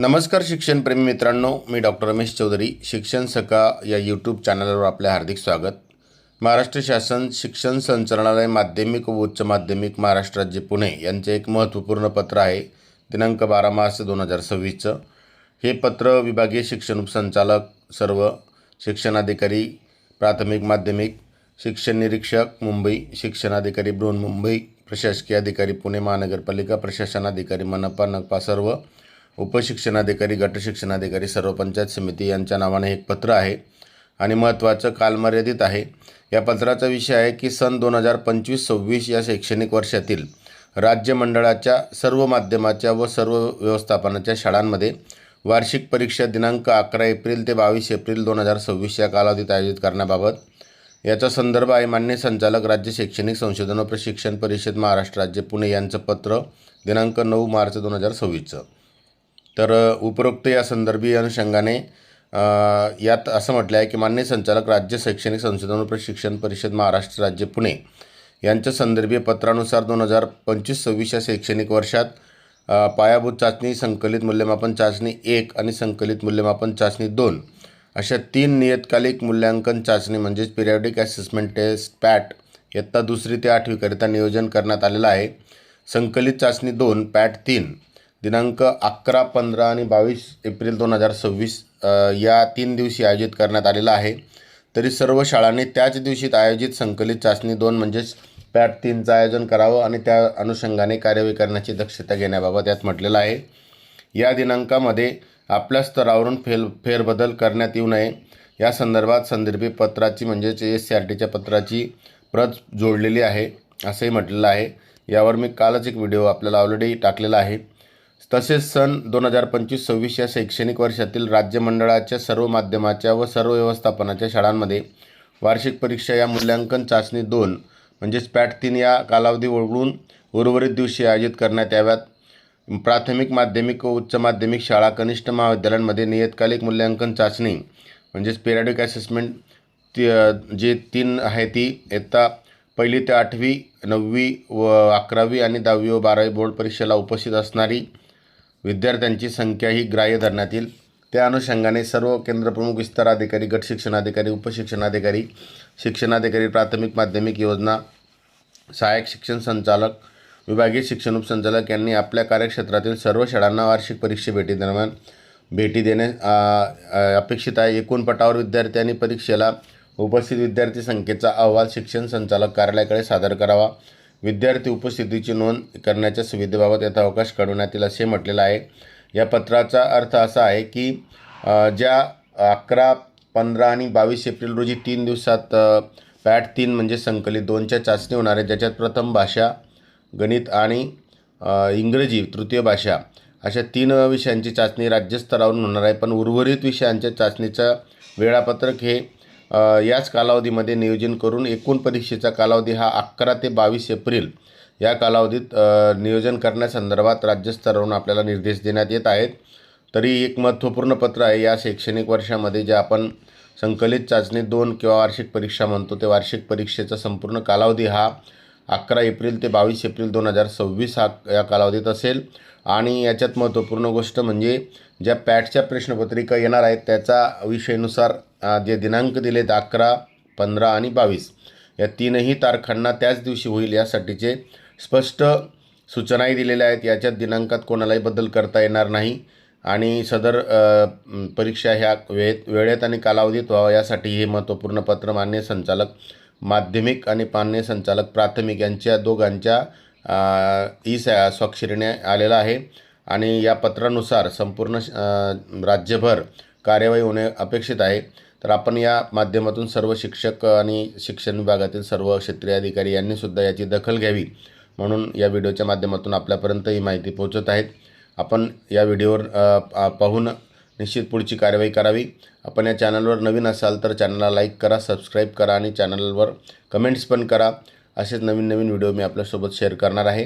नमस्कार शिक्षणप्रेमी मित्रांनो, मी डॉक्टर रमेश चौधरी. शिक्षण सखा या यूट्यूब चॅनलवर आपले हार्दिक स्वागत. महाराष्ट्र शासन शिक्षण संचालनालय माध्यमिक व उच्च माध्यमिक महाराष्ट्र राज्य पुणे यांचे एक महत्त्वपूर्ण पत्र आहे. दिनांक 12 मार्च 2026. हे पत्र विभागीय शिक्षण उपसंचालक, सर्व शिक्षणाधिकारी, प्राथमिक माध्यमिक शिक्षण निरीक्षक मुंबई, शिक्षणाधिकारी बृहन्मुंबई, प्रशासकीय अधिकारी पुणे महानगरपालिका, प्रशासनाधिकारी मनपा नगपा, सर्व उपशिक्षणाधिकारी, गट शिक्षणाधिकारी, सर्व पंचायत समिती यांच्या नावाने एक पत्र आहे आणि महत्त्वाचं कालमर्यादित आहे. या पत्राचा विषय आहे की सन 2025-26 या शैक्षणिक वर्षातील राज्य मंडळाच्या सर्व माध्यमाच्या व सर्व व्यवस्थापनाच्या शाळांमध्ये वार्षिक परीक्षा दिनांक 11 एप्रिल ते 22 एप्रिल 2026 या कालावधीत आयोजित करण्याबाबत. याचा संदर्भ आहे मान्य संचालक राज्य शैक्षणिक संशोधन व प्रशिक्षण परिषद महाराष्ट्र राज्य पुणे यांचं पत्र दिनांक 9 मार्च 2026. तर उपरोक्त या संदर्भी अनुषंगाने यात असं म्हटलं आहे की मान्य संचालक राज्य शैक्षणिक संशोधन व प्रशिक्षण परिषद महाराष्ट्र राज्य पुणे यांच्या संदर्भीय पत्रानुसार 2025-26 या शैक्षणिक वर्षात पायाभूत चाचणी, संकलित मूल्यमापन चाचणी 1 आणि संकलित मूल्यमापन चाचणी 2 अशा 3 नियतकालिक मूल्यांकन चाचणी म्हणजेच पिरियॉडिक असेसमेंट टेस्ट पॅट इयत्ता 2री ते 8वी करिता नियोजन करण्यात आलेलं आहे. संकलित चाचणी 2 पॅट 3 दिनांक 11, 15 आणि 22 एप्रिल 2026 या 3 दिवशी आयोजित करण्यात आलेला आहे. तरी सर्व शाळांनी त्याच दिवशी आयोजित संकलित चाचणी 2 म्हणजेच पॅट 3चं आयोजन करावं आणि त्या अनुषंगाने कार्यवाही करण्याची दक्षता घेण्याबाबत यात म्हटलेलं आहे. या दिनांकामध्ये आपल्या स्तरावरून फेरबदल करण्यात येऊ नये या संदर्भात संदर्भी पत्राची म्हणजेच SCRTच्या पत्राची प्रत जोडलेली आहे असंही म्हटलेलं आहे. यावर मी कालच एक व्हिडिओ आपल्याला ऑलरेडी टाकलेला आहे. तसेच सन 2025-26 या शैक्षणिक वर्षातील राज्य मंडळाच्या सर्व माध्यमाच्या व सर्व व्यवस्थापनाच्या शाळांमध्ये वार्षिक परीक्षा या मूल्यांकन चाचणी 2 म्हणजेच पॅट 3 या कालावधी वगळून उर्वरित दिवशी आयोजित करण्यात याव्यात. प्राथमिक माध्यमिक व उच्च माध्यमिक शाळा, कनिष्ठ महाविद्यालयांमध्ये नियतकालिक मूल्यांकन चाचणी म्हणजेच पिरियॉडिक असेसमेंट जे 3 आहे ती इयत्ता 1ली ते 8वी, 9वी व 11वी आणि 10वी व 12वी बोर्ड परीक्षेला उपस्थित असणारी विद्यार्थ्यांची संख्या ही ग्राह्य धरण्यात येईल. त्या अनुषंगाने सर्व केंद्रप्रमुख, विस्तार अधिकारी, गट शिक्षणाधिकारी, उपशिक्षणाधिकारी, शिक्षणाधिकारी, प्राथमिक माध्यमिक योजना सहाय्यक शिक्षण संचालक, विभागीय शिक्षण उपसंचालक यांनी आपल्या कार्यक्षेत्रातील सर्व शाळांना वार्षिक परीक्षा भेटीदरम्यान भेटी देणे अपेक्षित आहे. एकूण पटावर विद्यार्थी आणि परीक्षेला उपस्थित विद्यार्थी संख्येचा अहवाल शिक्षण संचालक कार्यालयाकडे सादर करावा. विद्यार्थी उपस्थितीची नोंद करण्याच्या सुविधेबाबत यथावकाश कळवण्यात येईल असे म्हटलेलं आहे. या पत्राचा अर्थ असा आहे की ज्या 11, 15 आणि 22 एप्रिल रोजी 3 दिवसात पॅट 3 म्हणजे संकलित 2च्या चाचणी होणार आहे, ज्याच्यात प्रथम भाषा, गणित आणि इंग्रजी तृतीय भाषा अशा 3 विषयांची चाचणी राज्यस्तरावरून होणार आहे. पण उर्वरित विषयांच्या चाचणीचं वेळापत्रक हे याच कालावधीमध्ये नियोजन करून एकूण परीक्षेचा कालावधी हा 11 ते 22 एप्रिल या कालावधीत नियोजन करण्यासंदर्भात राज्यस्तरावरून आपल्याला निर्देश देण्यात येत आहेत. तरी एक महत्त्वपूर्ण पत्र आहे. या शैक्षणिक वर्षामध्ये जे आपण संकलित चाचणी 2 किंवा वार्षिक परीक्षा म्हणतो ते वार्षिक परीक्षेचा संपूर्ण कालावधी हा 11 एप्रिल ते 22 एप्रिल 2026 हा या कालावधीत असेल. आणि याच्यात महत्त्वपूर्ण गोष्ट म्हणजे ज्या पॅटच्या प्रश्नपत्रिका येणार आहेत त्याचा विषयानुसार जे दिनांक दिलेत 11, 15 आणि 22 या 3ही तारखांना त्याच दिवशी होईल यासाठीचे स्पष्ट सूचनाही दिलेल्या आहेत. याच्यात दिनांकात कोणालाही बदल करता येणार नाही आणि सदर परीक्षा ह्या वेळेत आणि कालावधीत व्हावं यासाठी हे महत्त्वपूर्ण पत्र मान्य संचालक माध्यमिक आणि मान्य संचालक प्राथमिक यांच्या दोघांच्या स्वाक्षरीने आलेला आहे. आणि या पत्रानुसार संपूर्ण राज्यभर कार्यवाही होणे अपेक्षित आहे. तर आपण या माध्यमातून सर्व शिक्षक आणि शिक्षण विभागातील सर्व क्षेत्रीय अधिकारी यांनीसुद्धा याची दखल घ्यावी म्हणून या व्हिडिओच्या माध्यमातून आपल्यापर्यंत ही माहिती पोहोचत आहेत. आपण या व्हिडिओवर पाहून निश्चित पुढची कार्यवाही करावी. आपण या चॅनलवर नवीन असाल तर चॅनलला लाईक करा, सबस्क्राईब करा आणि चॅनलवर कमेंट्स पण करा. असेच नवीन व्हिडिओ मी आपल्यासोबत शेअर करणार आहे.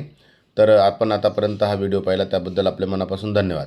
तर आपण आतापर्यंत हा व्हिडिओ पाहिला त्याबद्दल आपल्या मनापासून धन्यवाद.